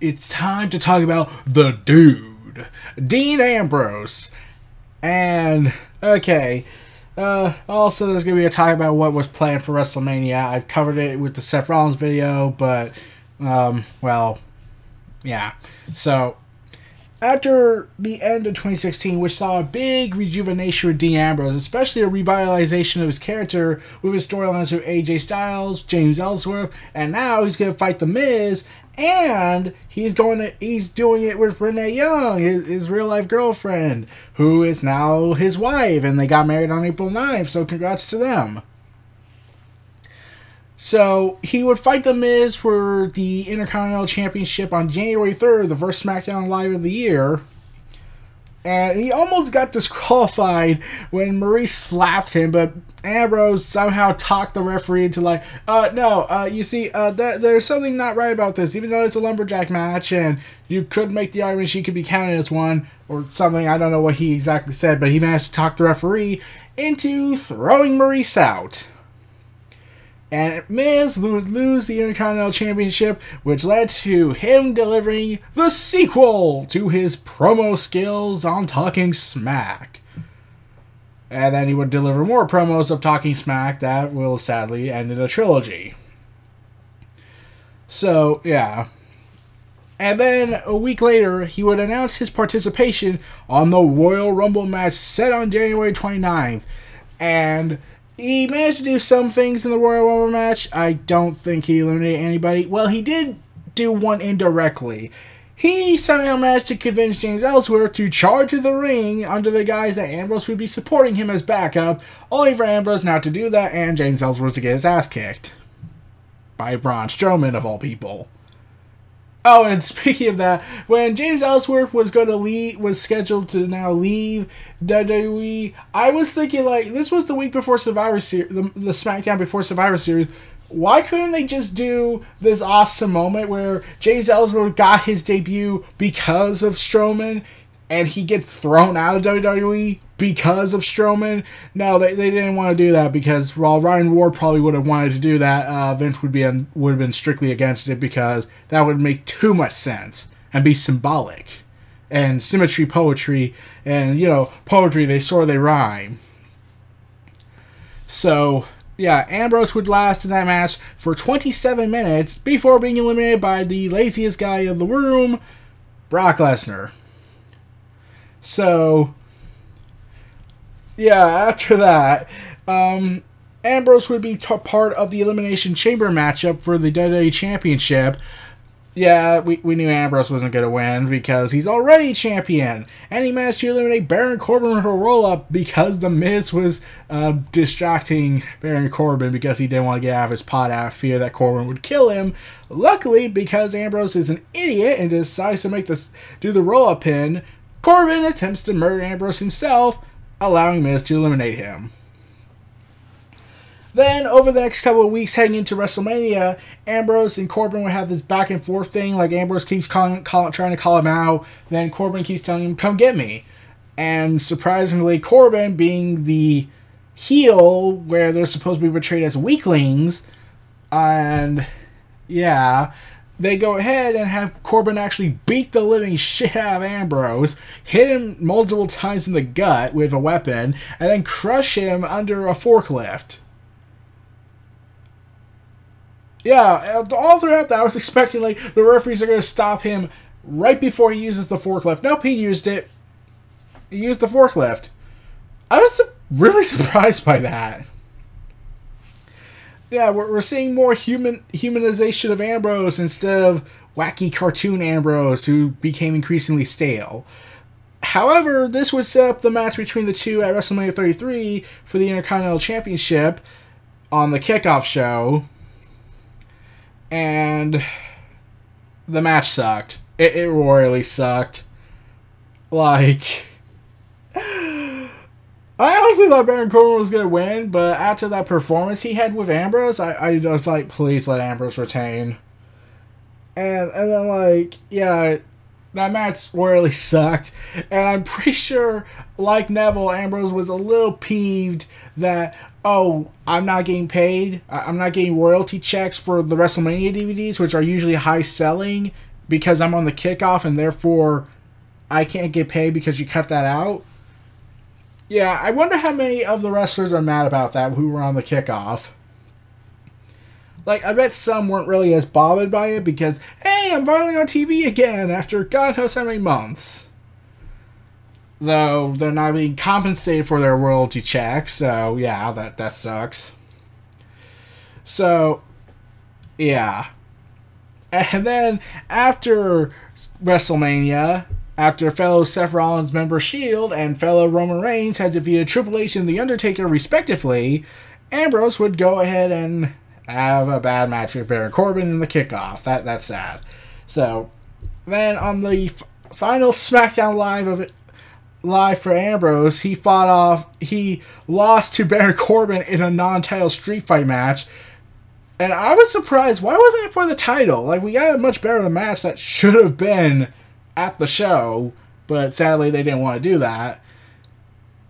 it's time to talk about the dude, Dean Ambrose. And, okay, also there's going to be a talk about what was planned for WrestleMania. I've covered it with the Seth Rollins video, but, well, yeah. So, after the end of 2016, which saw a big rejuvenation with Dean Ambrose, especially a revitalization of his character with his storylines with AJ Styles, James Ellsworth, and now he's going to fight The Miz, and he's doing it with Renee Young, his real life girlfriend, who is now his wife, and they got married on April 9th, so congrats to them. So, he would fight The Miz for the Intercontinental Championship on January 3rd, the first SmackDown Live of the year. And he almost got disqualified when Maurice slapped him, but Ambrose somehow talked the referee into like, you see, there's something not right about this, even though it's a lumberjack match, and you could make the argument she could be counted as one, or something. I don't know what he exactly said, but he managed to talk the referee into throwing Maurice out. And Miz would lose the Intercontinental Championship, which led to him delivering the sequel to his promo skills on Talking Smack. And then he would deliver more promos of Talking Smack that will sadly end in a trilogy. So, yeah. And then, a week later, he would announce his participation on the Royal Rumble match set on January 29th. And he managed to do some things in the Royal Rumble match. I don't think he eliminated anybody. Well, he did do one indirectly. He somehow managed to convince James Ellsworth to charge to the ring under the guise that Ambrose would be supporting him as backup, only for Ambrose not to do that and James Ellsworth to get his ass kicked. By Braun Strowman, of all people. Oh, and speaking of that, when James Ellsworth was scheduled to now leave WWE, I was thinking, like, this was the week before Survivor Series, the SmackDown before Survivor Series. Why couldn't they just do this awesome moment where James Ellsworth got his debut because of Strowman, and he gets thrown out of WWE because of Strowman? No, they didn't want to do that, because while Ryan Ward probably would have wanted to do that, Vince would have been strictly against it, because that would make too much sense and be symbolic and symmetry poetry, and poetry, they soar, they rhyme. So yeah, Ambrose would last in that match for 27 minutes before being eliminated by the laziest guy of the room, Brock Lesnar. So yeah, after that, Ambrose would be part of the Elimination Chamber matchup for the WWE Championship. Yeah, we knew Ambrose wasn't going to win because he's already champion. And he managed to eliminate Baron Corbin with a roll-up because The Miz was distracting Baron Corbin because he didn't want to get out of his pot out of fear that Corbin would kill him. Luckily, because Ambrose is an idiot and decides to do the roll-up pin, Corbin attempts to murder Ambrose himself, allowing Miz to eliminate him. Then, over the next couple of weeks heading into WrestleMania, Ambrose and Corbin would have this back and forth thing. Like, Ambrose keeps trying to call him out, then Corbin keeps telling him, come get me. And surprisingly, Corbin, being the heel, where they're supposed to be portrayed as weaklings, and yeah, they go ahead and have Corbin actually beat the living shit out of Ambrose, hit him multiple times in the gut with a weapon, and then crush him under a forklift. Yeah, all throughout that, I was expecting, like, the referees are going to stop him right before he uses the forklift. Nope, he used it. He used the forklift. I was really surprised by that. Yeah, we're seeing more humanization of Ambrose instead of wacky cartoon Ambrose, who became increasingly stale. However, this would set up the match between the two at WrestleMania 33 for the Intercontinental Championship on the kickoff show. And the match sucked. It royally sucked. Like, I honestly thought Baron Corbin was going to win, but after that performance he had with Ambrose, I was like, please let Ambrose retain. And then, like, yeah, that match royally sucked. And I'm pretty sure, like Neville, Ambrose was a little peeved that, oh, I'm not getting paid. I'm not getting royalty checks for the WrestleMania DVDs, which are usually high selling because I'm on the kickoff and therefore I can't get paid because you cut that out. Yeah, I wonder how many of the wrestlers are mad about that who were on the kickoff. Like, I bet some weren't really as bothered by it because, hey, I'm finally on TV again after God knows how many months. Though they're not being compensated for their royalty check, so yeah, that sucks. So, yeah. And then after WrestleMania, after fellow Seth Rollins member Shield and fellow Roman Reigns had defeated Triple H and The Undertaker respectively, Ambrose would go ahead and have a bad match with Baron Corbin in the kickoff. That's sad. So, then on the final SmackDown Live for Ambrose, he lost to Baron Corbin in a non-title street fight match. And I was surprised. Why wasn't it for the title? Like, we got a much better match that should have been at the show, but sadly they didn't want to do that.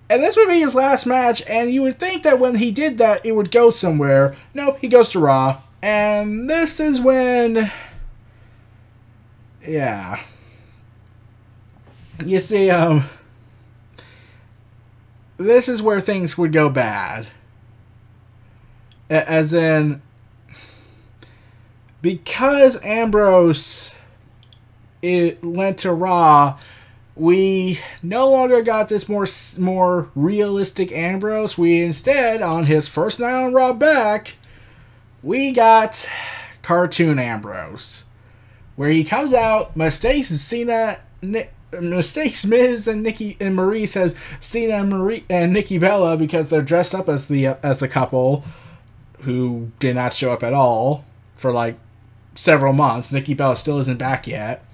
And this would be his last match, and you would think that when he did that, it would go somewhere. Nope, he goes to Raw. And this is when... yeah. You see, this is where things would go bad. As in... because Ambrose went to Raw, we no longer got this more realistic Ambrose. We instead, on his first night on Raw back, we got cartoon Ambrose, where he comes out, mistakes Miz and Nikki and Marie, says Cena and Marie and Nikki Bella because they're dressed up as the couple who did not show up at all for like several months. Nikki Bella still isn't back yet.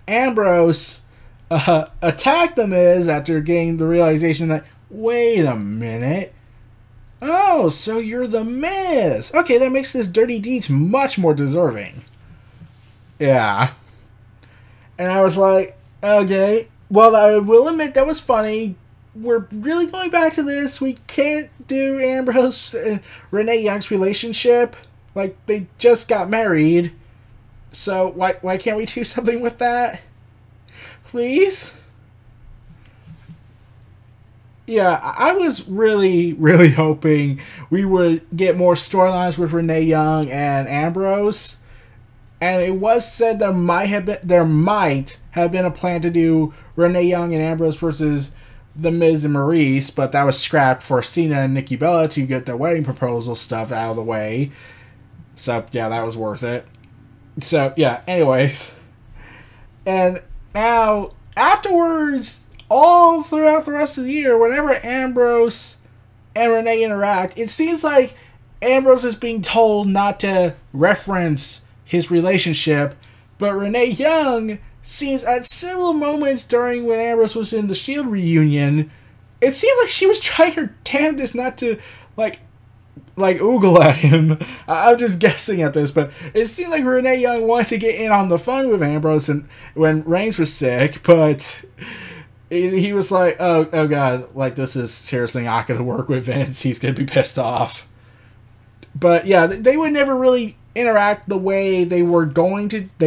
Ambrose attacked The Miz after getting the realization that, wait a minute, oh, so you're The Miz. Okay, that makes this Dirty Deeds much more deserving. Yeah. And I was like, okay, well, I will admit that was funny. We're really going back to this. We can't do Ambrose and Renee Young's relationship. Like, they just got married. So why can't we do something with that? Please? Yeah, I was really, really hoping we would get more storylines with Renee Young and Ambrose. And it was said there might have been a plan to do Renee Young and Ambrose versus The Miz and Maurice, but that was scrapped for Cena and Nikki Bella to get the wedding proposal stuff out of the way. So, yeah, that was worth it. So, yeah, anyways. And now, afterwards, all throughout the rest of the year, whenever Ambrose and Renee interact, it seems like Ambrose is being told not to reference his relationship, but Renee Young seems at several moments during when Ambrose was in the Shield reunion, it seemed like she was trying her damnedest not to, like oogle at him. I'm just guessing at this, but it seemed like Renee Young wanted to get in on the fun with Ambrose and when Reigns was sick, but he was like, oh god, like, this is seriously not going to work with Vince. He's going to be pissed off. But yeah, they would never really interact the way they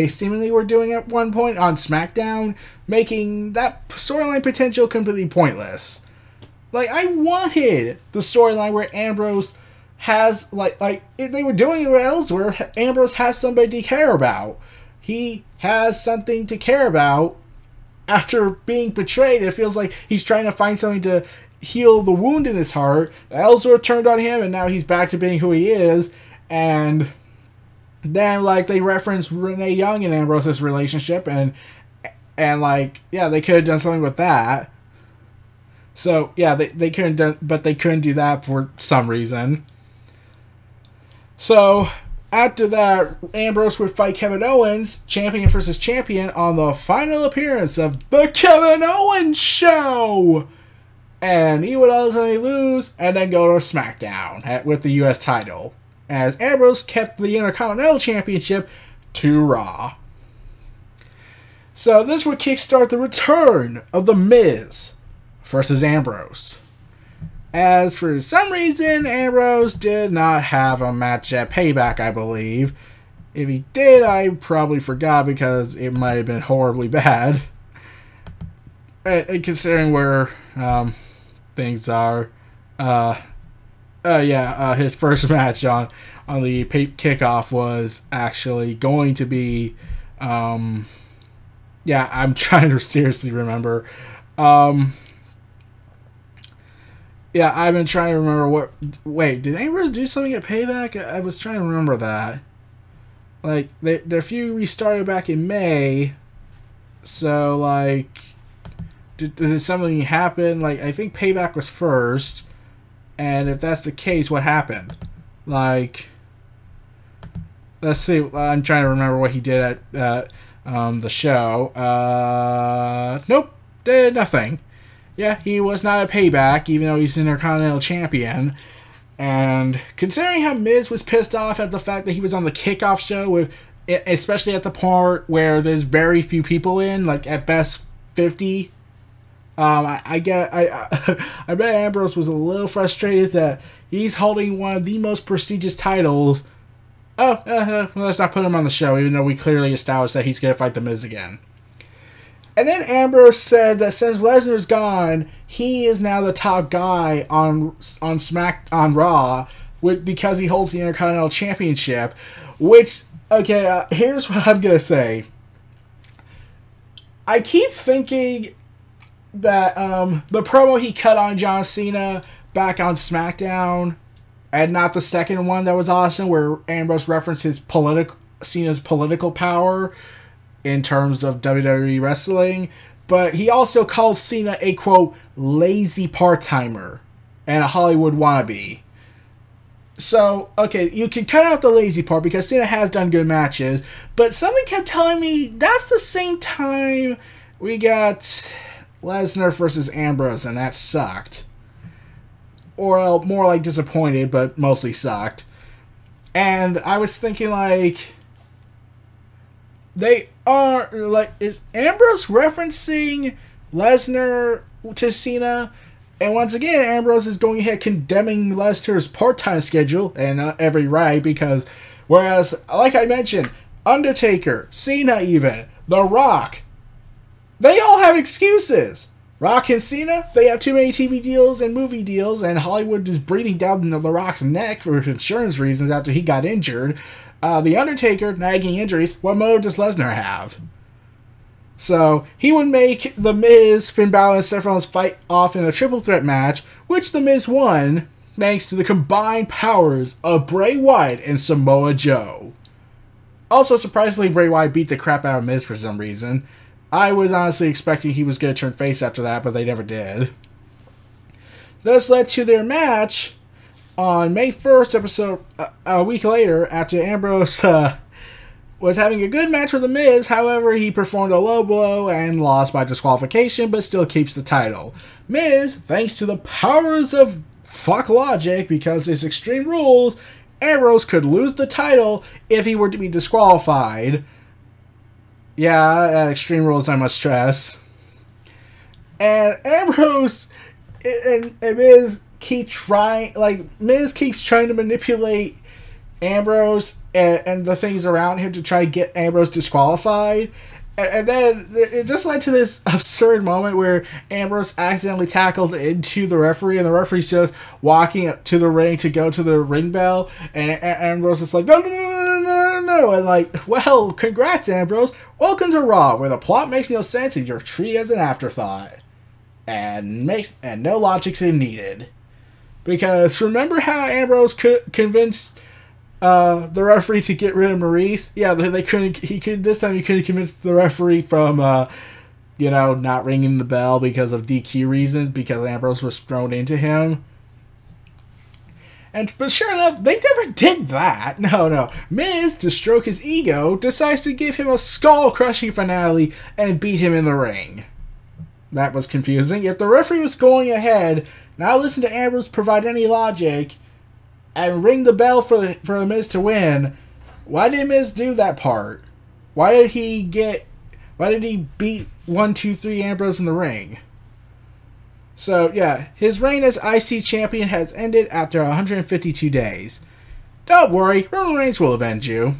seemingly were doing at one point on SmackDown, making that storyline potential completely pointless. Like, I wanted the storyline where Ambrose has, they were doing it elsewhere. Ambrose has somebody to care about. He has something to care about after being betrayed. It feels like he's trying to find something to heal the wound in his heart. Ellsworth turned on him, and now he's back to being who he is. And then, they reference Renee Young and Ambrose's relationship, and they could have done something with that. So, yeah, they couldn't do that for some reason. So, after that, Ambrose would fight Kevin Owens, champion versus champion, on the final appearance of The Kevin Owens Show! And he would ultimately lose, and then go to SmackDown with the U.S. title, as Ambrose kept the Intercontinental Championship to Raw. So this would kickstart the return of The Miz versus Ambrose. As for some reason, Ambrose did not have a match at Payback, I believe. If he did, I probably forgot because it might have been horribly bad. And considering where things are, his first match on the kickoff was actually going to be, I'm trying to seriously remember. I've been trying to remember what. Wait, did Ambrose do something at Payback? I was trying to remember that. Like, their feud restarted back in May, so like, did something happen? Like, I think Payback was first, and if that's the case, what happened? Like, let's see. I'm trying to remember what he did at the show. Nope, did nothing. Yeah, he was not a Payback, even though he's Intercontinental Champion. And considering how Miz was pissed off at the fact that he was on the kickoff show, with, especially at the part where there's very few people in, like at best 50, I bet Ambrose was a little frustrated that he's holding one of the most prestigious titles. Let's not put him on the show, even though we clearly established that he's going to fight The Miz again. And then Ambrose said that since Lesnar's gone, he is now the top guy on Raw because he holds the Intercontinental Championship. Which, okay, here's what I'm gonna say. I keep thinking that the promo he cut on John Cena back on SmackDown, and not the second one that was awesome, where Ambrose referenced Cena's political power in terms of WWE wrestling, but he also called Cena a, quote, lazy part-timer and a Hollywood wannabe. So, okay, you can cut out the lazy part because Cena has done good matches, but something kept telling me that's the same time we got Lesnar versus Ambrose, and that sucked. Or more like disappointed, but mostly sucked. And I was thinking, like, they are, like, is Ambrose referencing Lesnar to Cena? And once again, Ambrose is going ahead condemning Lesnar's part-time schedule, and every right, because whereas, like I mentioned, Undertaker, Cena even, The Rock, they all have excuses. Rock and Cena, they have too many TV deals and movie deals, and Hollywood is breathing down The Rock's neck for insurance reasons after he got injured. The Undertaker, nagging injuries, what motive does Lesnar have? So, he would make The Miz, Finn Balor, and Seth Rollins fight off in a triple threat match, which The Miz won, thanks to the combined powers of Bray Wyatt and Samoa Joe. Also, surprisingly, Bray Wyatt beat the crap out of Miz for some reason. I was honestly expecting he was going to turn face after that, but they never did. This led to their match on May 1st, episode a week later, after Ambrose was having a good match with The Miz. However, he performed a low blow and lost by disqualification, but still keeps the title. Miz, thanks to the powers of fuck logic, because it's Extreme Rules, Ambrose could lose the title if he were to be disqualified. Yeah, Extreme Rules, I must stress. And Ambrose and Miz keeps trying to manipulate Ambrose and the things around him to try to get Ambrose disqualified. And then it just led to this absurd moment where Ambrose accidentally tackles into the referee, and the referee's just walking up to the ring to go to the ring bell, and Ambrose is like, no, and like, well, congrats, Ambrose. Welcome to Raw, where the plot makes no sense and you're treated as an afterthought. And no logic's needed. Because remember how Ambrose could convince the referee to get rid of Maurice? Yeah, they couldn't. This time he couldn't convince the referee from not ringing the bell because of DQ reasons, because Ambrose was thrown into him. But sure enough, they never did that. No. Miz, to stroke his ego, decides to give him a skull-crushing finale and beat him in the ring. That was confusing. If the referee was going ahead, now listen to Ambrose provide any logic, and ring the bell for the Miz to win, why did Miz do that part? Why did he beat 1, 2, 3 Ambrose in the ring? So, yeah, his reign as IC champion has ended after 152 days. Don't worry, Roman Reigns will avenge you.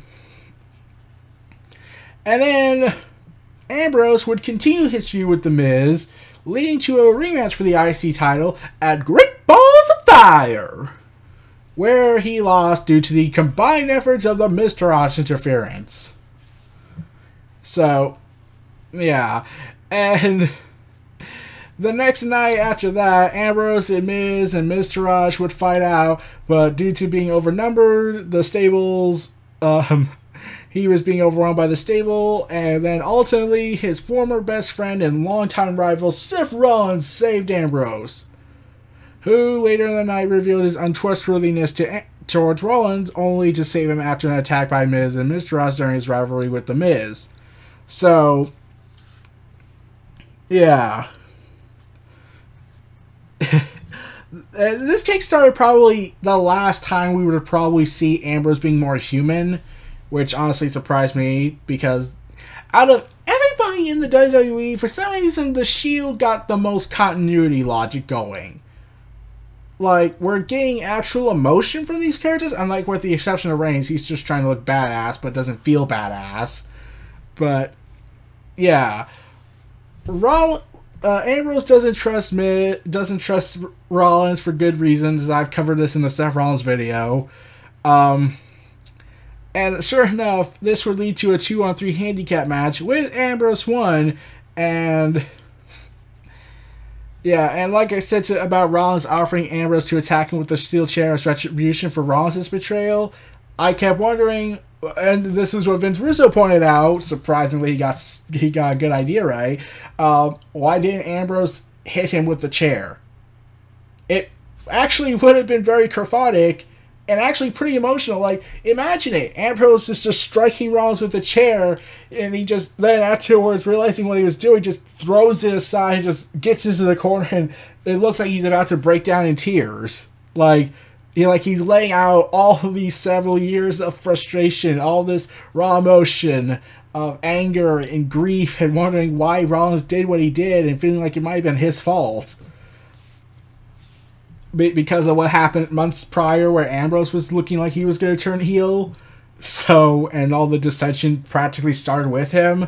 And then Ambrose would continue his feud with The Miz, leading to a rematch for the IC title at Great Balls of Fire, where he lost due to the combined efforts of the Miztourage interference. So, yeah. And the next night after that, Ambrose and Miz and Miztourage would fight out, but due to being overnumbered, the stables, he was being overwhelmed by the stable, and then ultimately his former best friend and longtime rival Seth Rollins saved Ambrose, who later in the night revealed his untrustworthiness towards Rollins, only to save him after an attack by Miz and Miztourage during his rivalry with The Miz. So, yeah. This kickstarted probably the last time we would probably see Ambrose being more human, which honestly surprised me, because out of everybody in the WWE, for some reason, The Shield got the most continuity logic going. Like, we're getting actual emotion from these characters, unlike with the exception of Reigns, he's just trying to look badass, but doesn't feel badass. But, yeah. Ambrose doesn't trust Rollins for good reasons. I've covered this in the Seth Rollins video. And sure enough, this would lead to a 2-on-3 handicap match with Ambrose won. And yeah, and like I said about Rollins offering Ambrose to attack him with the steel chair as retribution for Rollins' betrayal, I kept wondering, and this is what Vince Russo pointed out, surprisingly he got a good idea right, why didn't Ambrose hit him with the chair? It actually would have been very cathartic and actually pretty emotional. Like, imagine it. Ambrose is just striking Rollins with the chair, and he just then afterwards, realizing what he was doing, just throws it aside and just gets into the corner, and it looks like he's about to break down in tears. Like, he's laying out all of these several years of frustration, all this raw emotion of anger and grief, and wondering why Rollins did what he did, and feeling like it might have been his fault because of what happened months prior, where Ambrose was looking like he was going to turn heel. So, and all the dissension practically started with him.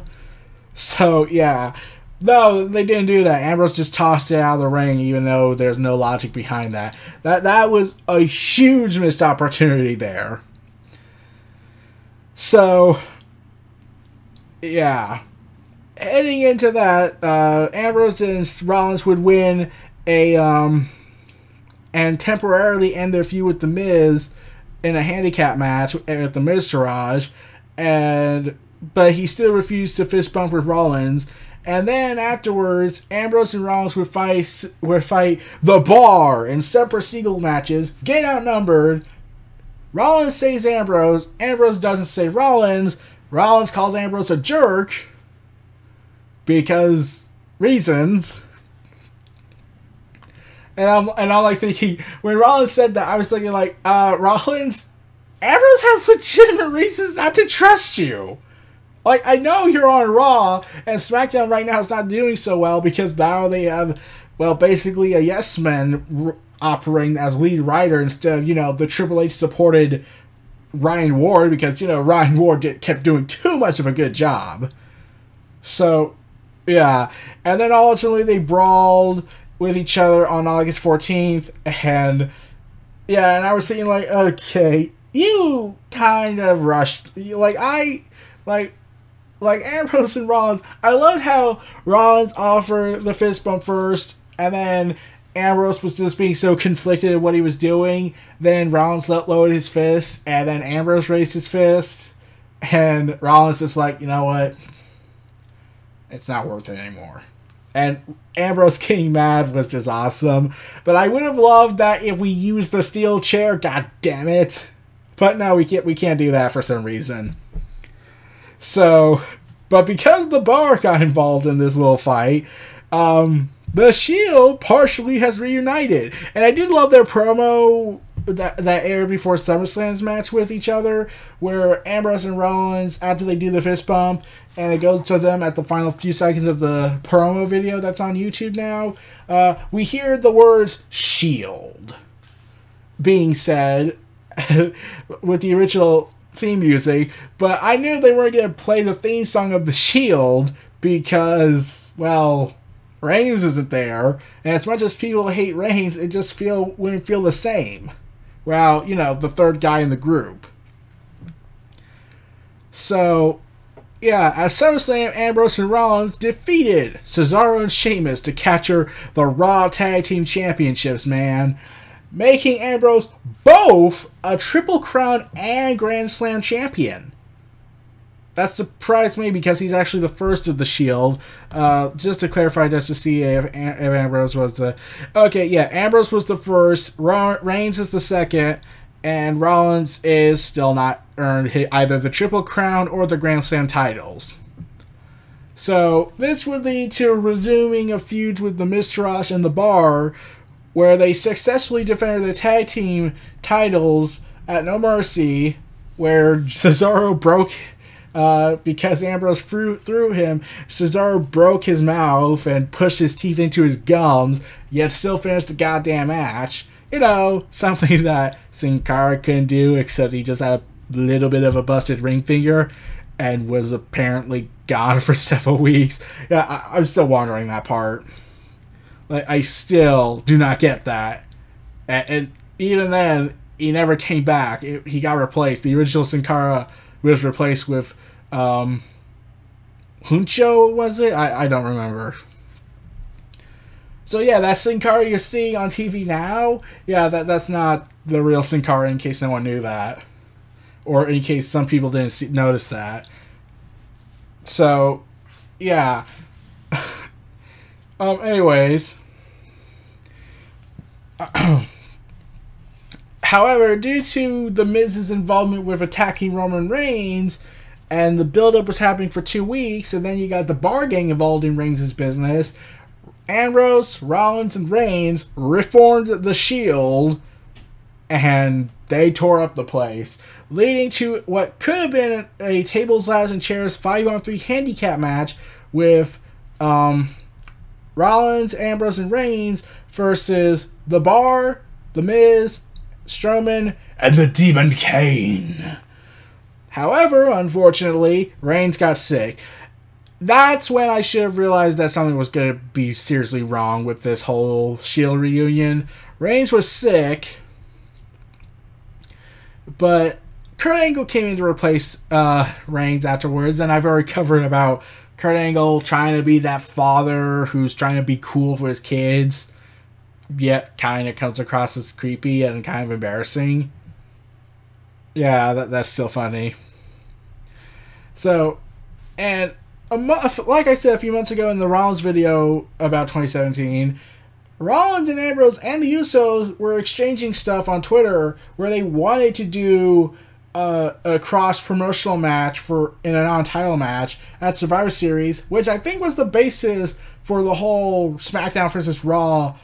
So, yeah. No, they didn't do that. Ambrose just tossed it out of the ring, even though there's no logic behind that. That was a huge missed opportunity there. So, yeah. Heading into that, Ambrose and Rollins would win and temporarily end their feud with The Miz in a handicap match at the Miztourage, but he still refused to fist bump with Rollins. And then afterwards, Ambrose and Rollins would fight The Bar in separate single matches, get outnumbered. Rollins saves Ambrose. Ambrose doesn't save Rollins. Rollins calls Ambrose a jerk because reasons. And I'm like thinking, when Rollins said that, I was thinking like, Rollins, Ambrose has legitimate reasons not to trust you. Like, I know you're on Raw, and SmackDown right now is not doing so well because now they have, well, basically a yes man operating as lead writer instead of, the Triple H supported Ryan Ward, because, Ryan Ward kept doing too much of a good job. So, yeah. And then ultimately they brawled with each other on August 14th, and yeah, and I was thinking like, okay, you kind of rushed, like Ambrose and Rollins. I loved how Rollins offered the fist bump first, and then Ambrose was just being so conflicted at what he was doing. Then Rollins lowered his fist, and then Ambrose raised his fist, and Rollins just like, you know what, it's not worth it anymore. And Ambrose getting mad was just awesome. But I would have loved that if we used the steel chair. God damn it! But no, we can't do that for some reason. So, but because The Bar got involved in this little fight, the Shield partially has reunited. And I did love their promo that aired before SummerSlam's match with each other, where Ambrose and Rollins, after they do the fist bump, and it goes to them at the final few seconds of the promo video that's on YouTube now, we hear the words Shield being said with the original theme music, but I knew they weren't going to play the theme song of The Shield because, well, Reigns isn't there, and as much as people hate Reigns, it just wouldn't feel the same. Well, you know, the third guy in the group. So, yeah, at SummerSlam, Ambrose and Rollins defeated Cesaro and Sheamus to capture the Raw Tag Team Championships, man. Making Ambrose both a Triple Crown and Grand Slam champion. That surprised me because he's actually the first of the Shield. Just to clarify, just to see if Ambrose was the... Okay, yeah, Ambrose was the first, Reigns is the second, and Rollins is still not earned either the Triple Crown or the Grand Slam titles. So, this would lead to resuming a feud with the Miztourage and the Bar, where they successfully defended their tag team titles at No Mercy, where Cesaro broke... because Ambrose threw him, Cesaro broke his mouth and pushed his teeth into his gums, yet still finished the goddamn match. You know, something that Sin Cara couldn't do, except he just had a little bit of a busted ring finger and was apparently gone for several weeks. Yeah, I'm still wondering that part. Like, I still do not get that. And even then, he never came back. He got replaced. The original Sin Cara was replaced with Huncho, was it? I don't remember. So yeah, that Sin Cara you're seeing on TV now, yeah, that's not the real Sin Cara, in case no one knew that. Or in case some people didn't notice that. So, yeah. Anyways. However, due to The Miz's involvement with attacking Roman Reigns, and the build-up was happening for 2 weeks, and then you got the Bar Gang involved in Reigns' business, Ambrose, Rollins, and Reigns reformed the Shield, and they tore up the place, leading to what could have been a tables, ladders, and chairs 5-on-3 handicap match with Rollins, Ambrose, and Reigns versus The Bar, The Miz, Strowman, and the Demon Kane. However, unfortunately, Reigns got sick. That's when I should have realized that something was going to be seriously wrong with this whole Shield reunion. Reigns was sick, but Kurt Angle came in to replace Reigns afterwards, and I've already covered about Kurt Angle trying to be that father who's trying to be cool for his kids, yet kind of comes across as creepy and kind of embarrassing. Yeah, that's still funny. So, and like I said a few months ago in the Rollins video about 2017, Rollins and Ambrose and the Usos were exchanging stuff on Twitter where they wanted to do a cross-promotional match in a non-title match at Survivor Series, which I think was the basis for the whole SmackDown vs. Raw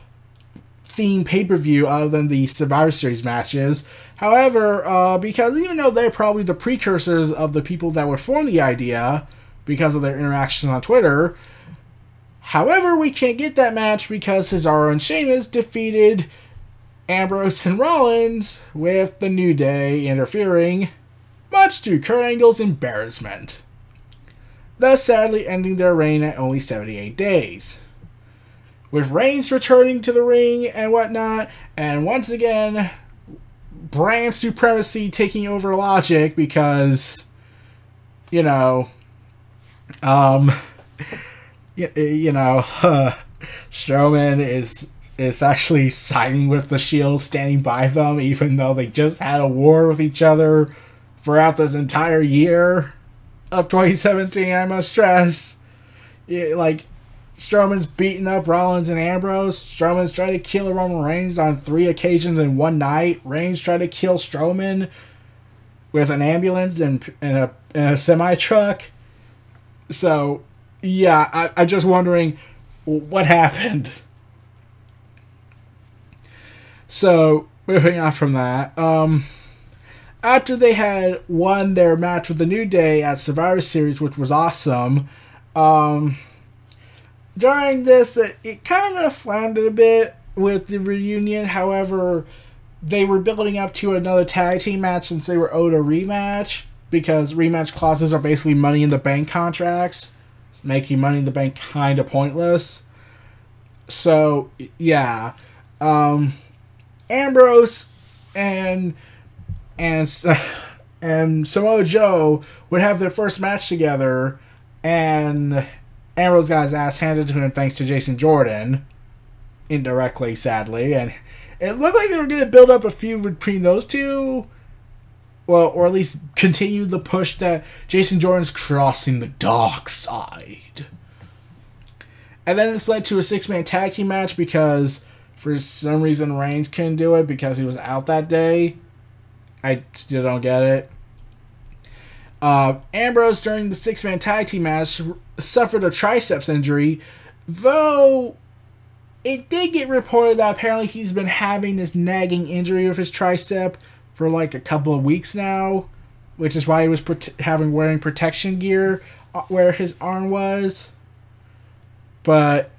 theme pay-per-view other than the Survivor Series matches. However, because even though they're probably the precursors of the people that would form the idea because of their interactions on Twitter, however, we can't get that match because Cesaro and Sheamus defeated Ambrose and Rollins with the New Day interfering, much to Kurt Angle's embarrassment, thus sadly ending their reign at only 78 days. With Reigns returning to the ring and whatnot, and once again, brand supremacy taking over logic because, you know, Strowman is actually siding with the Shield, standing by them, even though they just had a war with each other throughout this entire year of 2017, I must stress. Yeah, like, Strowman's beating up Rollins and Ambrose. Strowman's tried to kill Roman Reigns on 3 occasions in one night. Reigns tried to kill Strowman with an ambulance and a semi-truck. So, yeah, I'm just wondering what happened. So, moving on from that, after they had won their match with the New Day at Survivor Series, which was awesome, during this, it kind of floundered a bit with the reunion. However, they were building up to another tag team match since they were owed a rematch, because rematch clauses are basically Money in the Bank contracts, making Money in the Bank kind of pointless. So, yeah. Ambrose and Samoa Joe would have their first match together, and Ambrose got his ass handed to him thanks to Jason Jordan, indirectly, sadly, and it looked like they were going to build up a feud between those two, well, or at least continue the push that Jason Jordan's crossing the dark side. And then this led to a 6-man tag team match because for some reason Reigns couldn't do it because he was out that day. I still don't get it. Ambrose, during the 6-man tag team match, suffered a triceps injury, though it did get reported that apparently he's been having this nagging injury with his tricep for like a couple of weeks now, which is why he was wearing protection gear where his arm was. But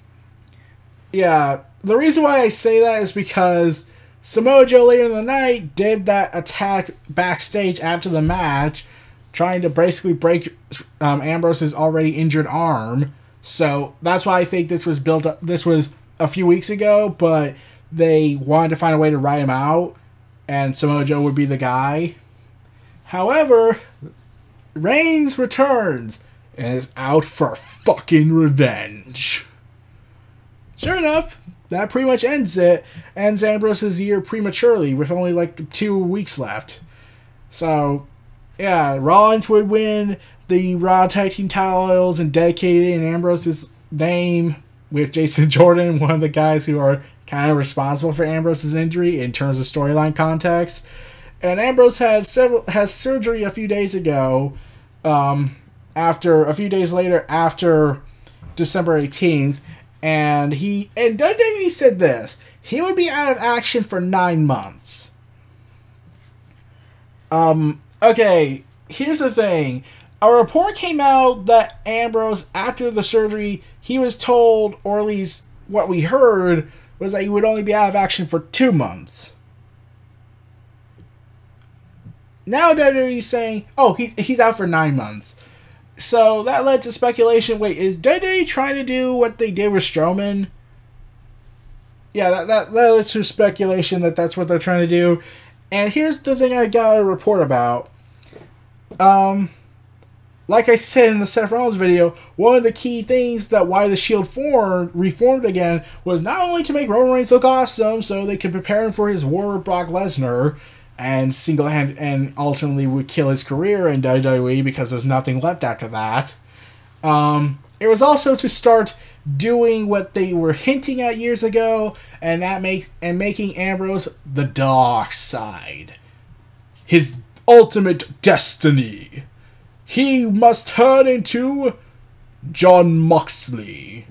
yeah, the reason why I say that is because Samoa Joe later in the night did that attack backstage after the match, trying to basically break Ambrose's already injured arm. So that's why I think this was built up. This was a few weeks ago, but they wanted to find a way to write him out, and Samoa Joe would be the guy. However, Reigns returns and is out for fucking revenge. Sure enough, that pretty much ends Ambrose's year prematurely with only like 2 weeks left. So, yeah, Rollins would win the Raw Tag Team titles and dedicate it in Ambrose's name, with Jason Jordan, one of the guys who are kind of responsible for Ambrose's injury in terms of storyline context. And Ambrose has surgery a few days ago, a few days later after December 18th, and WWE said this: he would be out of action for 9 months. Okay, here's the thing. A report came out that Ambrose, after the surgery, he was told, or at least what we heard, was that he would only be out of action for 2 months. Now WWE's saying, oh, he's out for 9 months. So that led to speculation. Wait, is WWE trying to do what they did with Strowman? Yeah, that led to speculation that that's what they're trying to do. And here's the thing I got a report about. Like I said in the Seth Rollins video, one of the key things that why the Shield reformed again was not only to make Roman Reigns look awesome so they could prepare him for his war with Brock Lesnar and ultimately would kill his career in WWE because there's nothing left after that. It was also to start doing what they were hinting at years ago, and making Ambrose the dark side. His ultimate destiny. He must turn into John Moxley.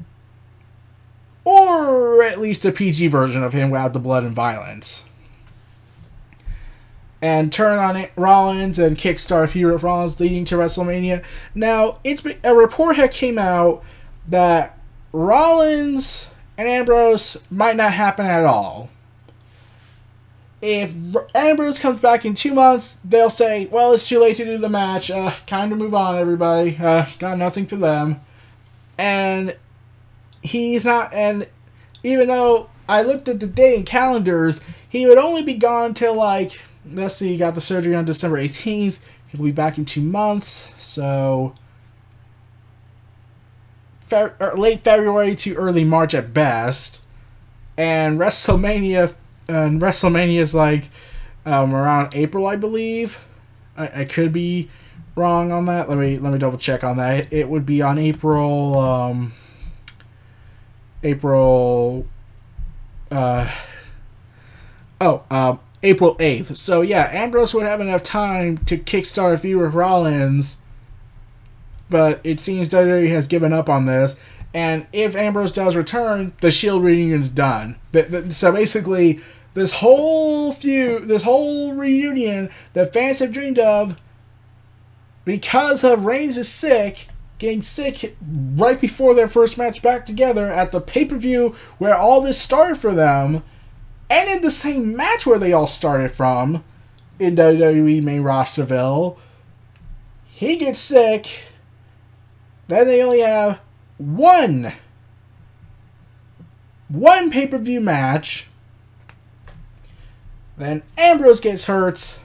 Or at least a PG version of him without the blood and violence. And turn on Rollins and kickstart a feud with Rollins leading to WrestleMania. Now, a report had came out that Rollins and Ambrose might not happen at all. If Ambrose comes back in 2 months, they'll say, well, it's too late to do the match. Time to move on, everybody. Got nothing for them. And he's not, and even though I looked at the day and calendars, he would only be gone till like, let's see, he got the surgery on December 18th. He'll be back in 2 months. So, late February to early March at best. And WrestleMania is like around April, I believe. I could be wrong on that. Let me double check on that. It would be on April April 8th. So yeah, Ambrose would have enough time to kickstart a feud with Rollins, but it seems WWE has given up on this. And if Ambrose does return, the Shield reunion is done. So basically, this whole reunion that fans have dreamed of, because of Reigns getting sick right before their first match back together at the pay-per-view where all this started for them, And in the same match where they all started from, in WWE main rosterville, he gets sick. Then they only have one pay-per-view match. Then Ambrose gets hurt.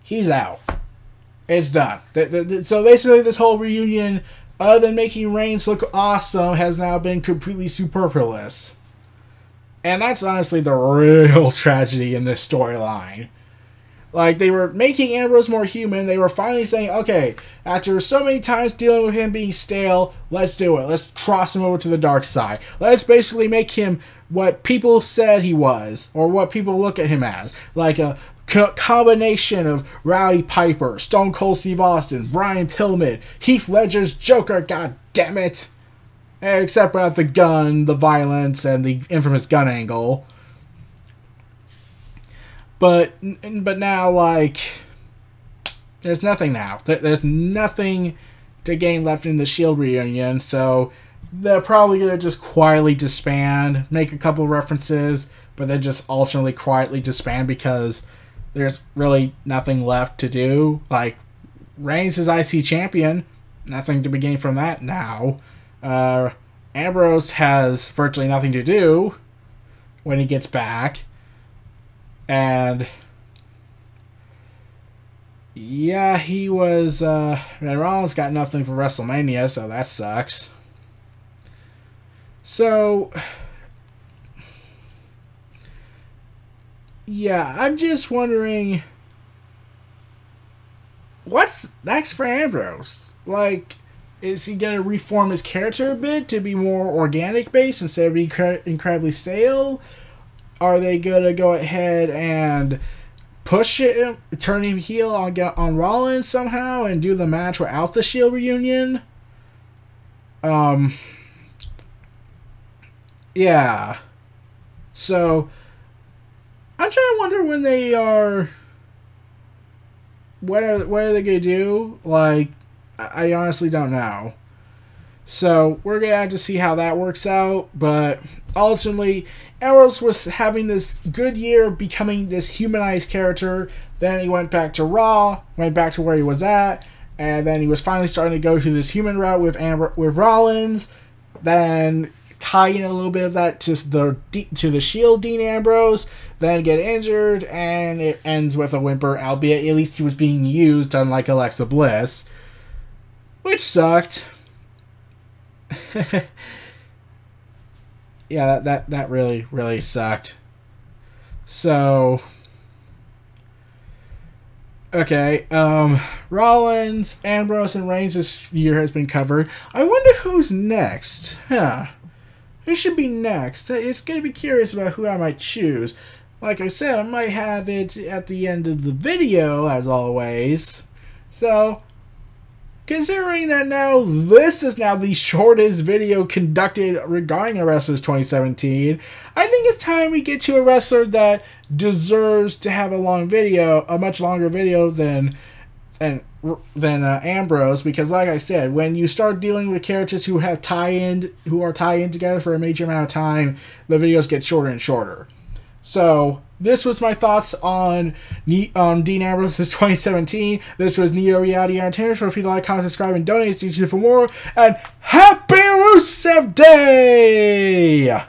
He's out. It's done. So basically this whole reunion, other than making Reigns look awesome, has now been completely superfluous. And that's honestly the real tragedy in this storyline. Like, they were making Ambrose more human. They were finally saying, okay, after so many times dealing with him being stale, let's do it. Let's cross him over to the dark side. Let's basically make him what people said he was, or what people look at him as. Like a combination of Rowdy Piper, Stone Cold Steve Austin, Brian Pillman, Heath Ledger's Joker, god damn it. Except without the gun, the violence, and the infamous gun angle. But now, like, there's nothing now. There's nothing to gain left in the Shield reunion, so they're probably going to just quietly disband, make a couple references, but then just alternately quietly disband because there's really nothing left to do. Like, Reigns is IC champion, nothing to be gained from that now. Ambrose has virtually nothing to do when he gets back. And yeah, he was and Rollins got nothing for WrestleMania, so that sucks. So yeah, I'm just wondering what's next for Ambrose. Like, is he going to reform his character a bit to be more organic based instead of being incredibly stale? Are they going to go ahead and push it, turn him heel on Rollins somehow and do the match without the Shield reunion? Yeah. So, I'm trying to wonder when they are... What are they going to do? Like, I honestly don't know. So, we're going to have to see how that works out. But, ultimately, Ambrose was having this good year becoming this humanized character. Then he went back to Raw, went back to where he was at. And then he was finally starting to go to this human route with Rollins. Then tie in a little bit of that to the Shield Dean Ambrose. Then get injured. And it ends with a whimper, albeit at least he was being used, unlike Alexa Bliss. Which sucked. Yeah, that really, really sucked. So, okay, Rollins, Ambrose, and Reigns this year has been covered. I wonder who's next. Who should be next? It's going to be curious about who I might choose. Like I said, I might have it at the end of the video, as always. So, considering that now this is now the shortest video conducted regarding a wrestler's 2017, I think it's time we get to a wrestler that deserves to have a long video, a much longer video than Ambrose, because like I said, when you start dealing with characters who are tie-in together for a major amount of time, the videos get shorter and shorter. So, this was my thoughts on Dean Ambrose's 2017. This was Neo Reality Entertainment. So if you'd like, comment, subscribe, and donate, stay tuned for more. And happy Rusev Day!